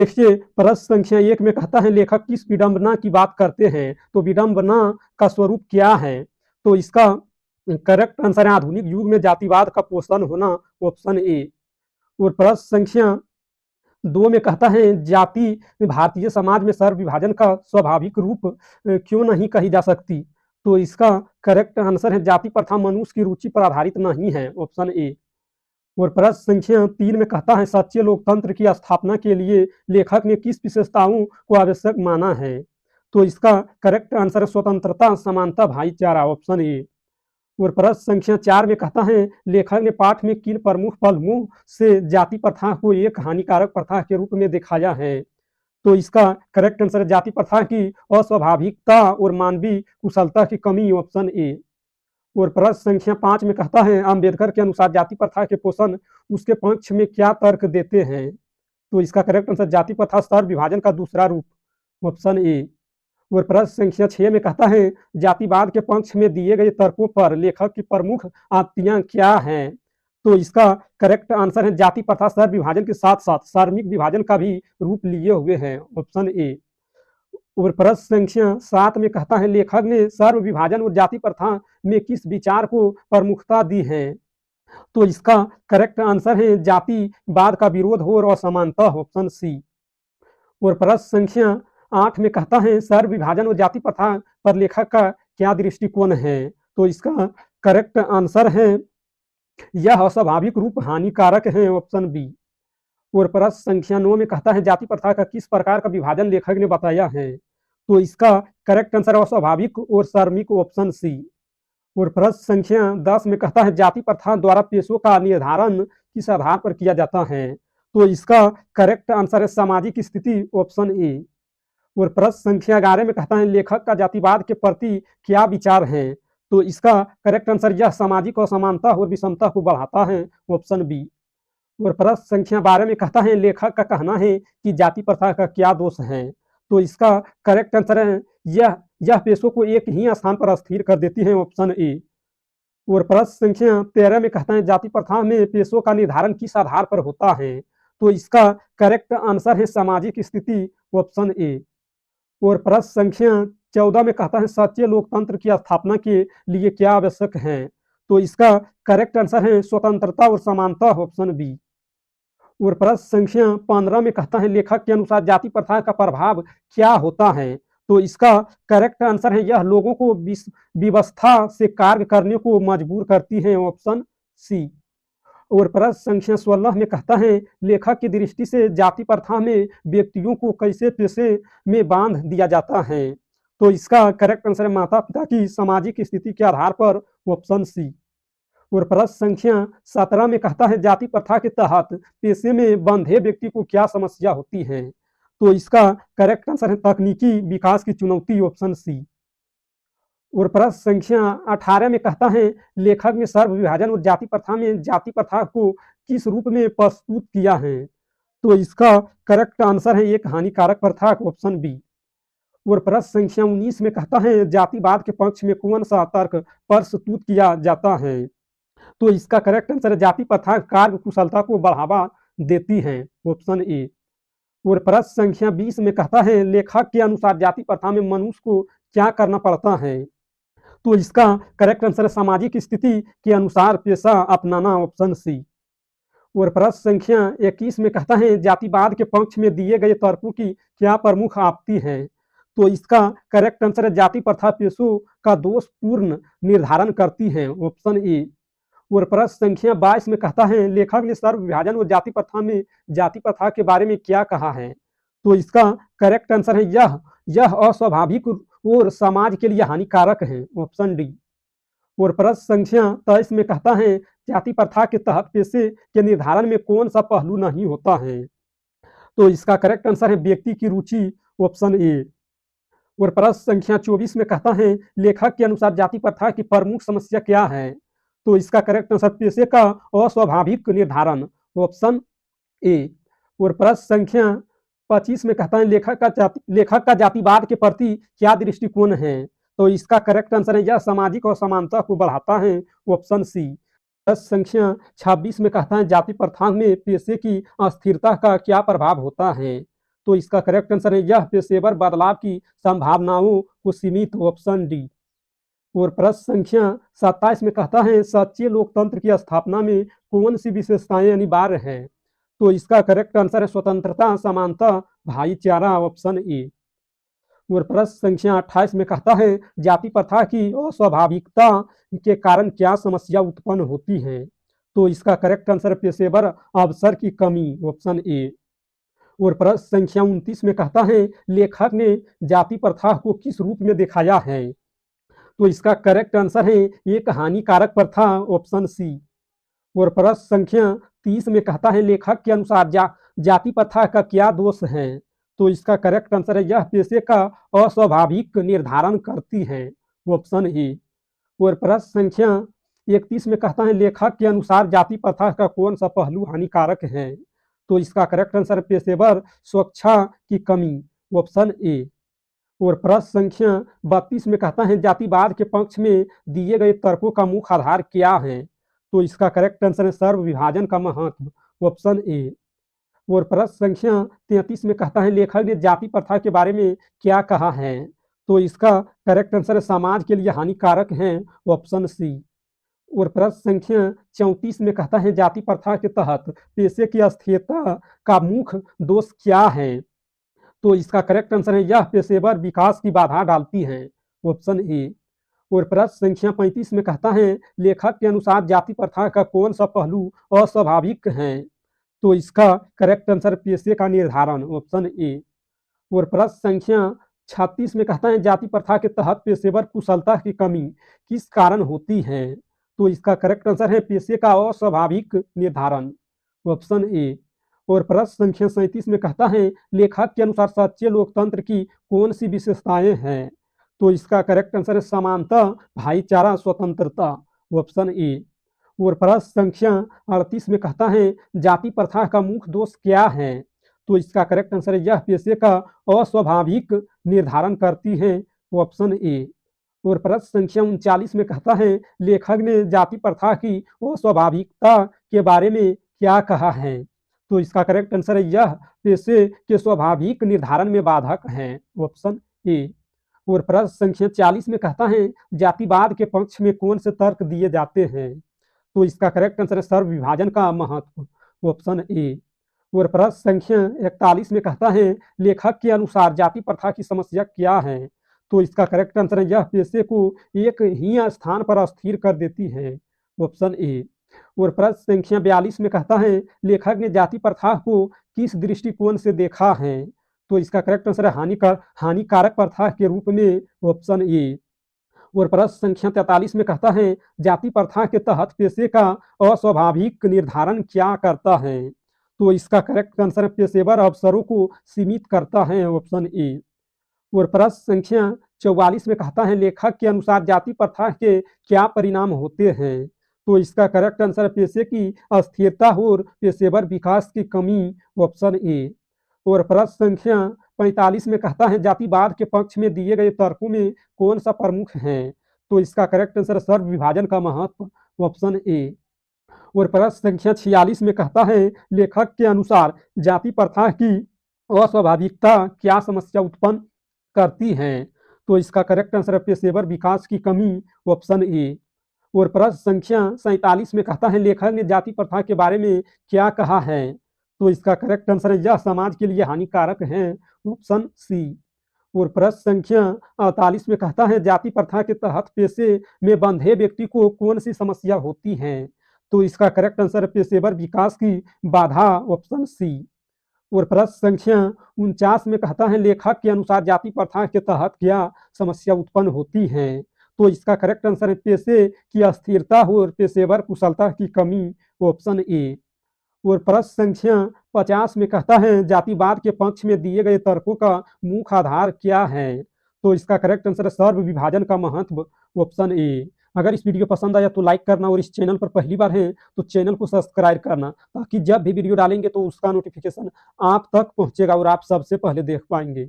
देखिए, प्रश्न संख्या 1 में कहता है लेखक किस विडंबना की बात करते हैं? तो विडंबना का स्वरूप क्या है? तो इसका करेक्ट आंसर है आधुनिक युग में जातिवाद का पोषण होना, ऑप्शन ए। और प्रश्न संख्या 2 में कहता है जाति भारतीय समाज में सर्वविभाजन का स्वाभाविक रूप क्यों नहीं कही जा सकती? तो इसका करेक्ट आंसर है जाति प्रथा मनुष्य की रुचि पर आधारित नहीं है, ऑप्शन ए। और प्रश्न संख्या 3 में कहता है सच्चे लोकतंत्र की स्थापना के लिए लेखक ने किस विशेषताओं को आवश्यक माना है? तो इसका करेक्ट आंसर है स्वतंत्रता, समानता, भाईचारा, ऑप्शन ए। और प्रश्न संख्या 4 में कहता है लेखक ने पाठ में किन प्रमुख पहलुओं से जाति प्रथा को एक हानिकारक प्रथा के रूप में दिखाया है? तो इसका करेक्ट आंसर है जाति प्रथा की अस्वाभाविकता और मानवीय कुशलता की कमी, ऑप्शन ए। और प्रश्न संख्या 5 में कहता है अम्बेडकर के अनुसार जाति प्रथा के पोषण उसके पक्ष में क्या तर्क देते हैं? तो इसका करेक्ट आंसर जाति प्रथा स्तर विभाजन का दूसरा रूप, ऑप्शन ए। और प्रश्न संख्या 6 में कहता है जातिवाद के पक्ष में दिए गए तर्कों पर लेखक की प्रमुख आपत्तियां क्या हैं? तो इसका करेक्ट आंसर है जाति प्रथा स्तर विभाजन के साथ साथ सार्वत्रिक विभाजन का भी रूप लिए हुए हैं, ऑप्शन ए। और प्रश्न संख्या 7 में कहता है लेखक ने सर्व विभाजन और जाति प्रथा में किस विचार को प्रमुखता दी है? तो इसका करेक्ट आंसर है जातिवाद का विरोध हो और असमानता, ऑप्शन सी। और प्रश्न संख्या 8 में कहता है सर्व विभाजन और जाति प्रथा पर लेखक का क्या दृष्टिकोण है? तो इसका करेक्ट आंसर है यह अस्वाभाविक रूप हानिकारक है, ऑप्शन बी। और प्रश्न संख्या 9 में कहता है जाति प्रथा का किस प्रकार का विभाजन लेखक ने बताया है? तो इसका करेक्ट आंसर है अस्वाभाविक और सार्वत्रिक, ऑप्शन सी। और प्रश्न संख्या 10 में कहता है जाति प्रथा द्वारा पेशों का निर्धारण किस आधार पर किया जाता है? तो इसका करेक्ट आंसर है सामाजिक स्थिति, ऑप्शन ए। और प्रश्न संख्या 11 में कहता है लेखक का जातिवाद के प्रति क्या विचार है? तो इसका करेक्ट आंसर यह सामाजिक असमानता और विषमता को बढ़ाता है, ऑप्शन बी। और प्रश्न संख्या 12 में कहता है लेखक का कहना है कि जाति प्रथा का क्या दोष है? तो इसका करेक्ट आंसर है यह पेशों को एक ही स्थान पर स्थिर कर देती है, ऑप्शन ए। और प्रश्न संख्या 13 में कहता है जाति प्रथा में पेशों का निर्धारण किस आधार पर होता है? तो इसका करेक्ट आंसर है सामाजिक स्थिति, ऑप्शन ए। और प्रश्न संख्या 14 में कहता है सच्चे लोकतंत्र की स्थापना के लिए क्या आवश्यक है? तो इसका करेक्ट आंसर है स्वतंत्रता और समानता, ऑप्शन बी। और प्रश्न संख्या 15 में कहता है लेखक के अनुसार जाति प्रथा का प्रभाव क्या होता है? तो इसका करेक्ट आंसर है यह लोगों को व्यवस्था से कार्य करने को मजबूर करती है, ऑप्शन सी। और प्रश्न संख्या 16 में कहता है लेखक की दृष्टि से जाति प्रथा में व्यक्तियों को कैसे पेशे में बांध दिया जाता है? तो इसका करेक्ट आंसर है माता पिता की सामाजिक स्थिति के आधार पर, ऑप्शन सी। और प्रश्न संख्या 17 में कहता है जाति प्रथा के तहत पेशे में बंधे व्यक्ति को क्या समस्या होती है? तो इसका करेक्ट आंसर है तकनीकी विकास की चुनौती, ऑप्शन सी। और प्रश्न संख्या 18 में कहता है लेखक ने सर्व विभाजन और जाति प्रथा में जाति प्रथा को किस रूप में प्रस्तुत किया है? तो इसका करेक्ट आंसर है एक हानिकारक प्रथा, ऑप्शन बी। और प्रश्न संख्या 19 में कहता है जातिवाद के पक्ष में कौन सा तर्क प्रस्तुत किया जाता है? तो इसका करेक्ट आंसर है जाति प्रथा कार्य कुशलता को बढ़ावा देती है, ऑप्शन ए। और प्रश्न संख्या 20 में कहता है लेखक के अनुसार जाति प्रथा में मनुष्य को क्या करना पड़ता है? तो इसका करेक्ट आंसर है सामाजिक स्थिति के अनुसार पेशा अपनाना, ऑप्शन सी। और प्रश्न संख्या 21 में कहता है जातिवाद के पक्ष में दिए गए तर्कों की क्या प्रमुख आपत्ति है? तो इसका करेक्ट आंसर है जाति प्रथा पेशों का दोषपूर्ण निर्धारण करती है, ऑप्शन ए। और प्रश्न संख्या 22 में कहता है लेखक ने सर्व विभाजन और जाति प्रथा में जाति प्रथा के बारे में क्या कहा है? तो इसका करेक्ट आंसर है यह अस्वाभाविक और समाज के लिए हानिकारक है, ऑप्शन डी। और प्रश्न संख्या 23 में कहता है जाति प्रथा के तहत पेशे के निर्धारण में कौन सा पहलू नहीं होता है? तो इसका करेक्ट आंसर है व्यक्ति की रुचि, ऑप्शन ए। और प्रश्न संख्या 24 में कहता है लेखक के अनुसार जाति प्रथा की प्रमुख समस्या क्या है? तो इसका करेक्ट आंसर पेशे का अस्वाभाविक निर्धारण, ऑप्शन ए। और प्रश्न संख्या 25 में कहता है लेखक का जातिवाद के प्रति क्या दृष्टिकोण है? तो इसका करेक्ट आंसर है यह सामाजिक असमानता को बढ़ाता है, ऑप्शन सी। प्रश्न संख्या 26 में कहता है जाति प्रथा में पेशे की अस्थिरता का क्या प्रभाव होता है? तो इसका करेक्ट आंसर है यह पेशेवर बदलाव की संभावनाओं को सीमित, ऑप्शन डी। और प्रश्न संख्या 27 में कहता है सच्चे लोकतंत्र की स्थापना में कौन सी विशेषताएं अनिवार्य हैं? तो इसका करेक्ट आंसर है स्वतंत्रता, समानता, भाईचारा, ऑप्शन ए। और प्रश्न संख्या 28 में कहता है जाति प्रथा की अस्वाभाविकता के कारण क्या समस्या उत्पन्न होती है? तो इसका करेक्ट आंसर पेशेवर अवसर की कमी, ऑप्शन ए। और प्रश्न संख्या 29 में कहता है लेखक ने जाति प्रथा को किस रूप में दिखाया है? तो इसका करेक्ट आंसर है एक हानिकारक प्रथा, ऑप्शन सी। और प्रश्न संख्या 30 में कहता है लेखक के अनुसार जाति प्रथा का क्या दोष है? तो इसका करेक्ट आंसर है यह पेशे का अस्वाभाविक निर्धारण करती है, ऑप्शन ए। और प्रश्न संख्या 31 में कहता है लेखक के अनुसार जाति प्रथा का कौन सा पहलू हानिकारक है? तो इसका करेक्ट आंसर पेशेवर सुरक्षा की कमी, ऑप्शन ए। और प्रश्न संख्या 32 में कहता है जातिवाद के पक्ष में दिए गए तर्कों का मुख्य आधार क्या है? तो इसका करेक्ट आंसर है सर्व विभाजन का महत्व, ऑप्शन ए। और प्रश्न संख्या 33 में कहता है लेखक ने जाति प्रथा के बारे में क्या कहा है? तो इसका करेक्ट आंसर है समाज के लिए हानिकारक है, ऑप्शन सी। और प्रश्न संख्या 34 में कहता है जाति प्रथा के तहत पेशे की अस्थिरता का मुख्य दोष क्या है? तो इसका करेक्ट आंसर है यह पेशेवर विकास की बाधा डालती है, ऑप्शन ए। और प्रश्न संख्या 35 में कहता है लेखक के अनुसार जाति प्रथा का कौन सा पहलू अस्वाभाविक है? तो इसका करेक्ट आंसर पेशे का निर्धारण, ऑप्शन ए। और प्रश्न संख्या 36 में कहता है जाति प्रथा के तहत पेशेवर कुशलता की कमी किस कारण होती है? तो इसका करेक्ट आंसर है पेशे का अस्वाभाविक निर्धारण, ऑप्शन ए। और प्रश्न संख्या 37 में कहता है लेखक के अनुसार सच्चे लोकतंत्र की कौन सी विशेषताएं हैं? तो इसका करेक्ट आंसर है समानता, भाईचारा, स्वतंत्रता, ऑप्शन ए। और प्रश्न संख्या 38 में कहता है जाति प्रथा का मुख्य दोष क्या है? तो इसका करेक्ट आंसर है यह पेशे का अस्वाभाविक निर्धारण करती है, ऑप्शन ए। और प्रश्न संख्या 39 में कहता है लेखक ने जाति प्रथा की अस्वाभाविकता के बारे में क्या कहा है? तो इसका करेक्ट आंसर है यह पेशे के स्वाभाविक निर्धारण में बाधक है, ऑप्शन ए। और प्रश्न संख्या 40 में कहता है जातिवाद के पक्ष में कौन से तर्क दिए जाते हैं? तो इसका करेक्ट आंसर है सर्व विभाजन का महत्व, ऑप्शन ए। और प्रश्न संख्या 41 में कहता है लेखक के अनुसार जाति प्रथा की समस्या क्या है? तो इसका करेक्ट आंसर है यह पेशे को एक ही स्थान पर अस्थिर कर देती है, ऑप्शन ए। और प्रश्न संख्या 42 में कहता है लेखक ने जाति प्रथा को किस दृष्टिकोण से देखा है? तो इसका करेक्ट आंसर है हानिकारक प्रथा के रूप में, ऑप्शन ए। और प्रश्न संख्या 43 में कहता है जाति प्रथा के तहत पेशे का अस्वाभाविक निर्धारण क्या करता है? तो इसका करेक्ट आंसर पेशेवर अवसरों को सीमित करता है, ऑप्शन ए। और प्रश्न संख्या 44 में कहता है लेखक के अनुसार जाति प्रथा के क्या परिणाम होते हैं? तो इसका करेक्ट आंसर पेशे की अस्थिरता और पेशेवर विकास की कमी, ऑप्शन ए। और प्रश्न संख्या 45 में कहता है जातिवाद के पक्ष में दिए गए तर्कों में कौन सा प्रमुख है? तो इसका करेक्ट आंसर सर्व विभाजन का महत्व, ऑप्शन ए। और प्रश्न संख्या 46 में कहता है लेखक के अनुसार जाति प्रथा की अस्वाभाविकता क्या समस्या उत्पन्न करती है? तो इसका करेक्ट आंसर पेशेवर विकास की कमी, ऑप्शन ए। और प्रश्न संख्या 47 में कहता है लेखक ने जाति प्रथा के बारे में क्या कहा है? तो इसका करेक्ट आंसर है यह समाज के लिए हानिकारक है, ऑप्शन सी। और प्रश्न संख्या 48 में कहता है जाति प्रथा के तहत पेशे में बंधे व्यक्ति को कौन सी समस्या होती है? तो इसका करेक्ट आंसर पेशेवर विकास की बाधा, ऑप्शन सी। और प्रश्न संख्या 49 में कहता है लेखक के अनुसार जाति प्रथा के तहत क्या समस्या उत्पन्न होती है? तो इसका करेक्ट आंसर है पेशे की अस्थिरता और पेशेवर कुशलता की कमी, ऑप्शन ए। और प्रश्न संख्या 50 में कहता है जातिवाद के पक्ष में दिए गए तर्कों का मुख्य आधार क्या है? तो इसका करेक्ट आंसर है सर्व विभाजन का महत्व, ऑप्शन ए। अगर इस वीडियो पसंद आया तो लाइक करना और इस चैनल पर पहली बार है तो चैनल को सब्सक्राइब करना ताकि जब भी वीडियो डालेंगे तो उसका नोटिफिकेशन आप तक पहुंचेगा और आप सबसे पहले देख पाएंगे।